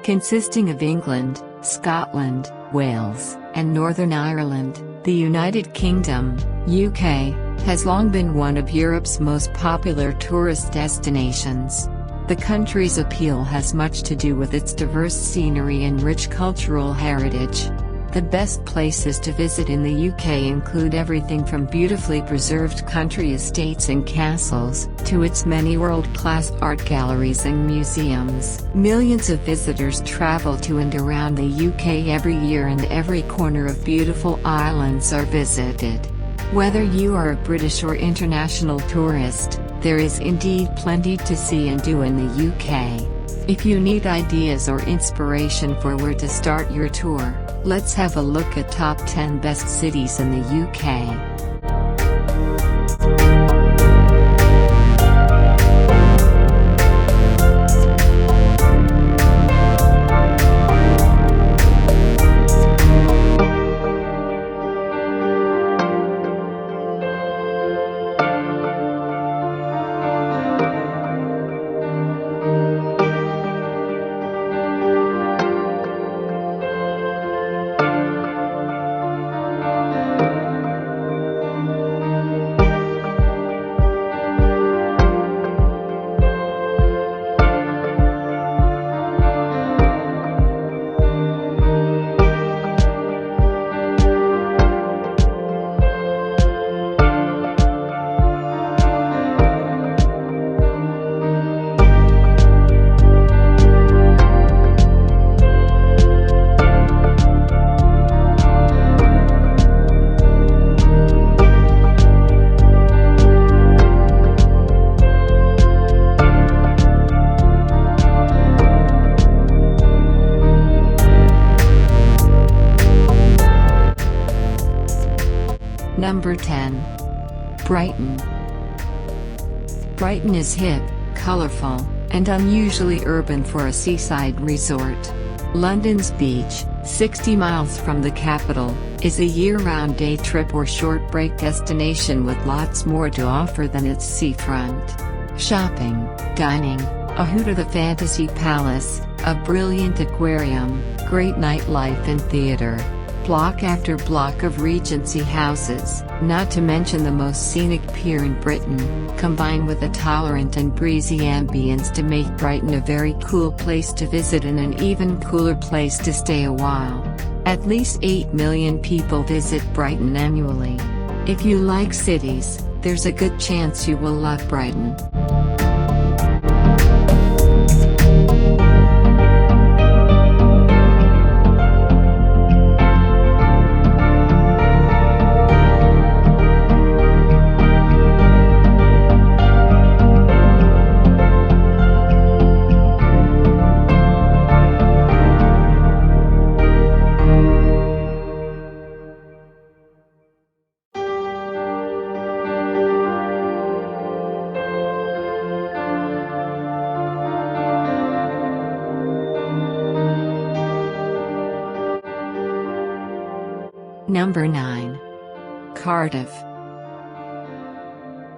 Consisting of England, Scotland, Wales, and Northern Ireland, the United Kingdom, UK, has long been one of Europe's most popular tourist destinations. The country's appeal has much to do with its diverse scenery and rich cultural heritage. The best places to visit in the UK include everything from beautifully preserved country estates and castles, to its many world-class art galleries and museums. Millions of visitors travel to and around the UK every year, and every corner of beautiful islands are visited. Whether you are a British or international tourist, there is indeed plenty to see and do in the UK. If you need ideas or inspiration for where to start your tour, let's have a look at top 10 best cities in the UK. Number 10. Brighton. Brighton is hip, colourful, and unusually urban for a seaside resort. London's beach, 60 miles from the capital, is a year-round day trip or short break destination with lots more to offer than its seafront. Shopping, dining, a hoot at the Fantasy Palace, a brilliant aquarium, great nightlife and theatre. Block after block of Regency houses, not to mention the most scenic pier in Britain, combine with a tolerant and breezy ambience to make Brighton a very cool place to visit and an even cooler place to stay a while. At least 8 million people visit Brighton annually. If you like cities, there's a good chance you will love Brighton. Number 9. Cardiff.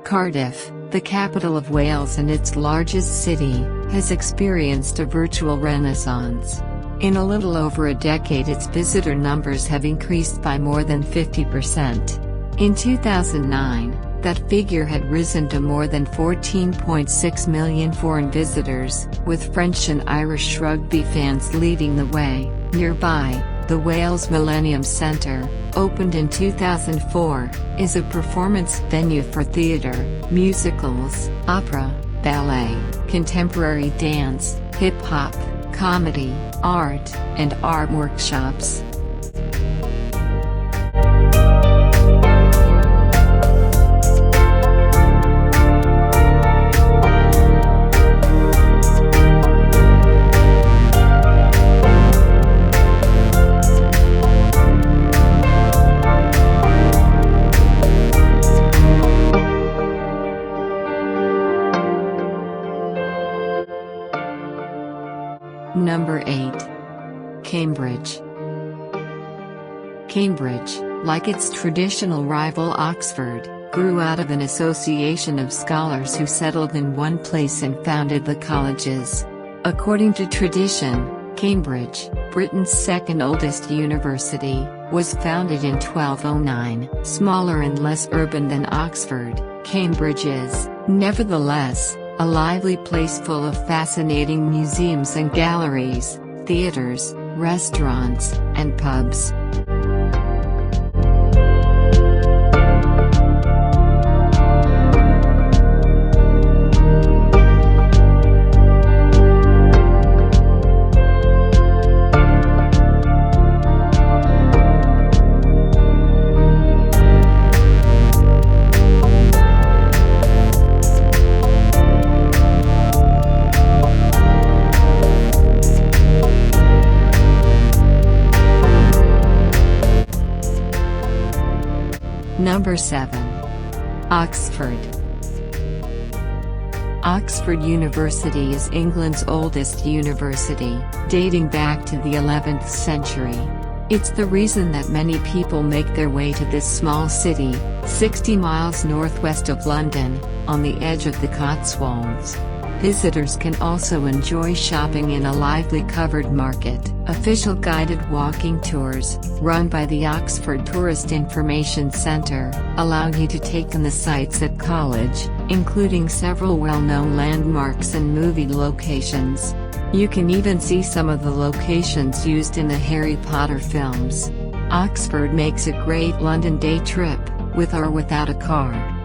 Cardiff, the capital of Wales and its largest city, has experienced a virtual renaissance. In a little over a decade, its visitor numbers have increased by more than 50%. In 2009, that figure had risen to more than 14.6 million foreign visitors, with French and Irish rugby fans leading the way. Nearby, the Wales Millennium Centre, opened in 2004, is a performance venue for theatre, musicals, opera, ballet, contemporary dance, hip-hop, comedy, art, and art workshops. Number 8. Cambridge. Cambridge, like its traditional rival Oxford, grew out of an association of scholars who settled in one place and founded the colleges. According to tradition, Cambridge, Britain's second oldest university, was founded in 1209. Smaller and less urban than Oxford, Cambridge is, nevertheless, a lively place full of fascinating museums and galleries, theatres, restaurants, and pubs. Number 7. Oxford. Oxford University is England's oldest university, dating back to the 11th century. It's the reason that many people make their way to this small city, 60 miles northwest of London, on the edge of the Cotswolds. Visitors can also enjoy shopping in a lively covered market. Official guided walking tours, run by the Oxford Tourist Information Centre, allow you to take in the sights at college, including several well-known landmarks and movie locations. You can even see some of the locations used in the Harry Potter films. Oxford makes a great London day trip, with or without a car.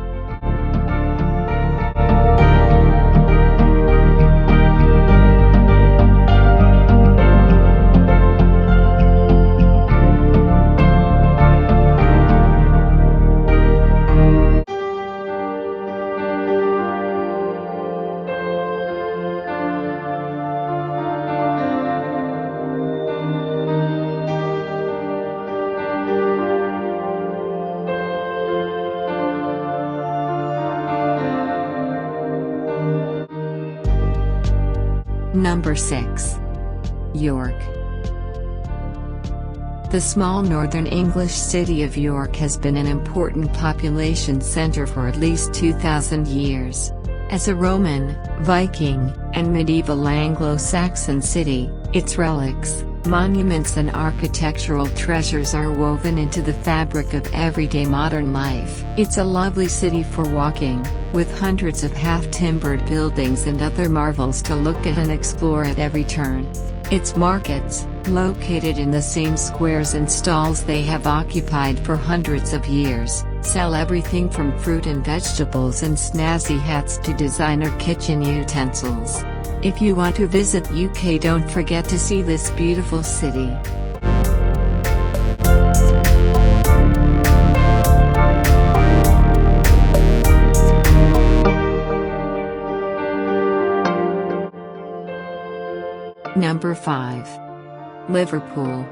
Number 6. York. The small northern English city of York has been an important population centre for at least 2,000 years. As a Roman, Viking, and medieval Anglo-Saxon city, its relics, monuments and architectural treasures are woven into the fabric of everyday modern life. It's a lovely city for walking, with hundreds of half-timbered buildings and other marvels to look at and explore at every turn. Its markets, located in the same squares and stalls they have occupied for hundreds of years, sell everything from fruit and vegetables and snazzy hats to designer kitchen utensils. If you want to visit UK, don't forget to see this beautiful city. Number 5. Liverpool.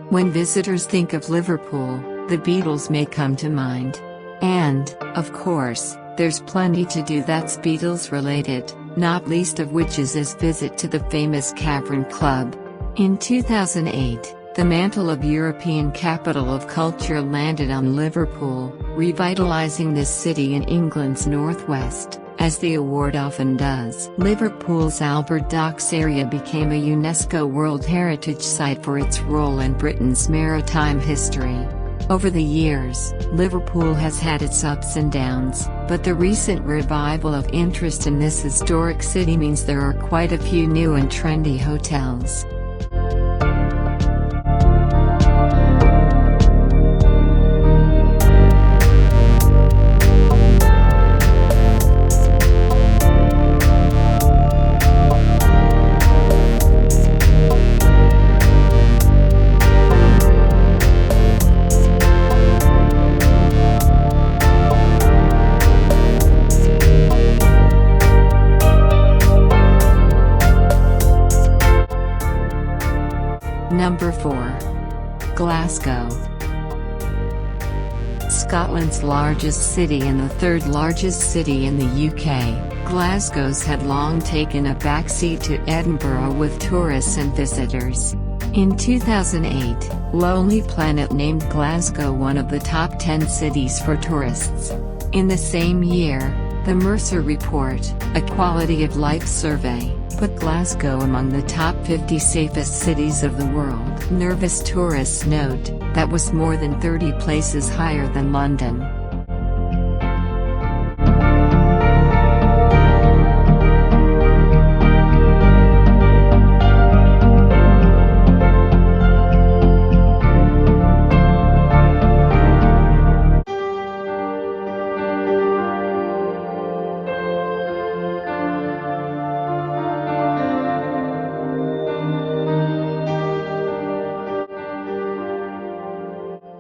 When visitors think of Liverpool, the Beatles may come to mind. And, of course, there's plenty to do that's Beatles related, not least of which is his visit to the famous Cavern Club. In 2008, the mantle of European capital of culture landed on Liverpool, revitalizing this city in England's northwest, as the award often does. Liverpool's Albert Docks area became a UNESCO World Heritage Site for its role in Britain's maritime history. Over the years, Liverpool has had its ups and downs, but the recent revival of interest in this historic city means there are quite a few new and trendy hotels. Number 4. Glasgow. Scotland's largest city and the third largest city in the UK, Glasgow's had long taken a backseat to Edinburgh with tourists and visitors. In 2008, Lonely Planet named Glasgow one of the top 10 cities for tourists. In the same year, the Mercer Report, a quality of life survey, put Glasgow among the top 50 safest cities of the world. Nervous tourists note that was more than 30 places higher than London.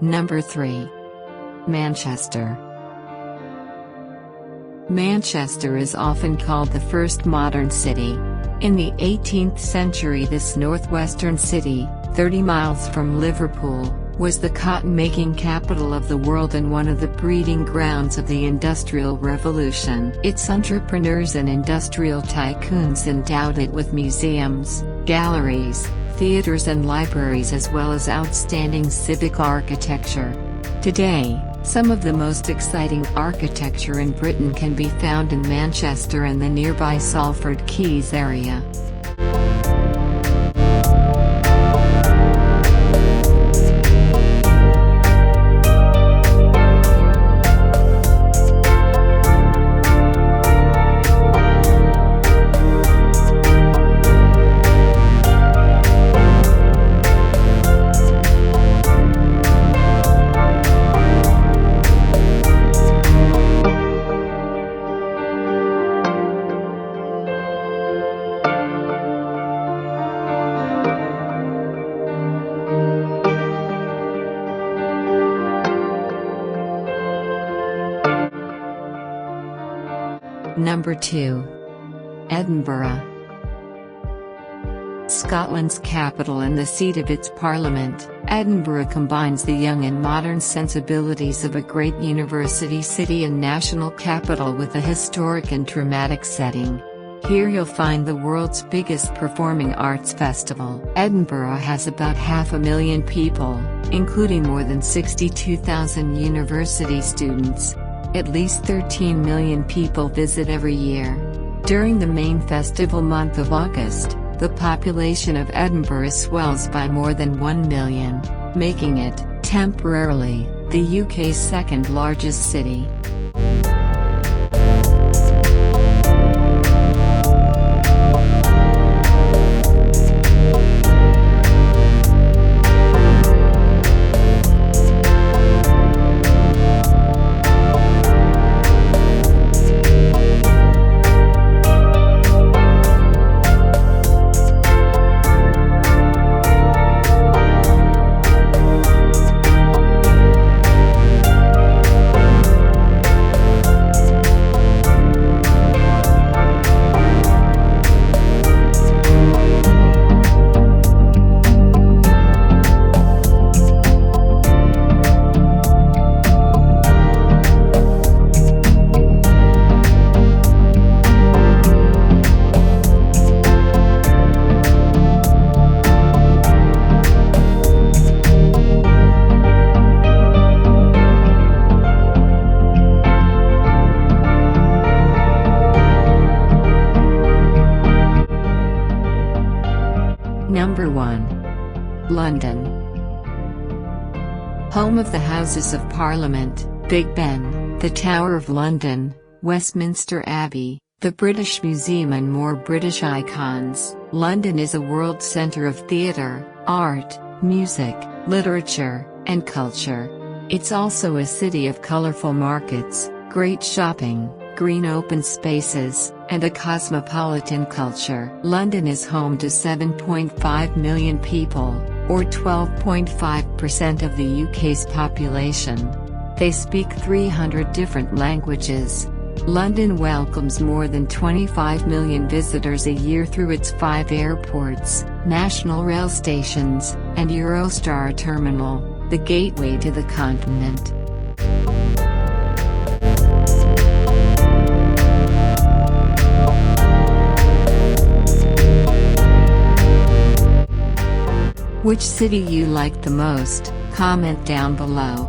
Number 3. Manchester. Manchester is often called the first modern city. In the 18th century, this northwestern city, 30 miles from Liverpool, was the cotton-making capital of the world and one of the breeding grounds of the Industrial Revolution. Its entrepreneurs and industrial tycoons endowed it with museums, galleries, theaters and libraries, as well as outstanding civic architecture. Today, some of the most exciting architecture in Britain can be found in Manchester and the nearby Salford Quays area. Number 2. Edinburgh. Scotland's capital and the seat of its parliament, Edinburgh combines the young and modern sensibilities of a great university city and national capital with a historic and dramatic setting. Here you'll find the world's biggest performing arts festival. Edinburgh has about 500,000 people, including more than 62,000 university students. At least 13 million people visit every year. During the main festival month of August, the population of Edinburgh swells by more than 1 million, making it, temporarily, the UK's second largest city. Number 1. London. Home of the Houses of Parliament, Big Ben, the Tower of London, Westminster Abbey, the British Museum and more British icons, London is a world centre of theatre, art, music, literature, and culture. It's also a city of colourful markets, great shopping, green open spaces, and a cosmopolitan culture. London is home to 7.5 million people, or 12.5% of the UK's population. They speak 300 different languages. London welcomes more than 25 million visitors a year through its 5 airports, national rail stations, and Eurostar terminal, the gateway to the continent. Which city you like the most? Comment down below.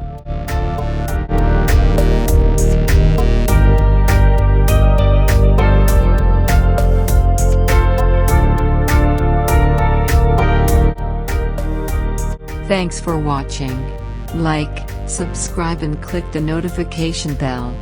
Thanks for watching. Like, subscribe and click the notification bell.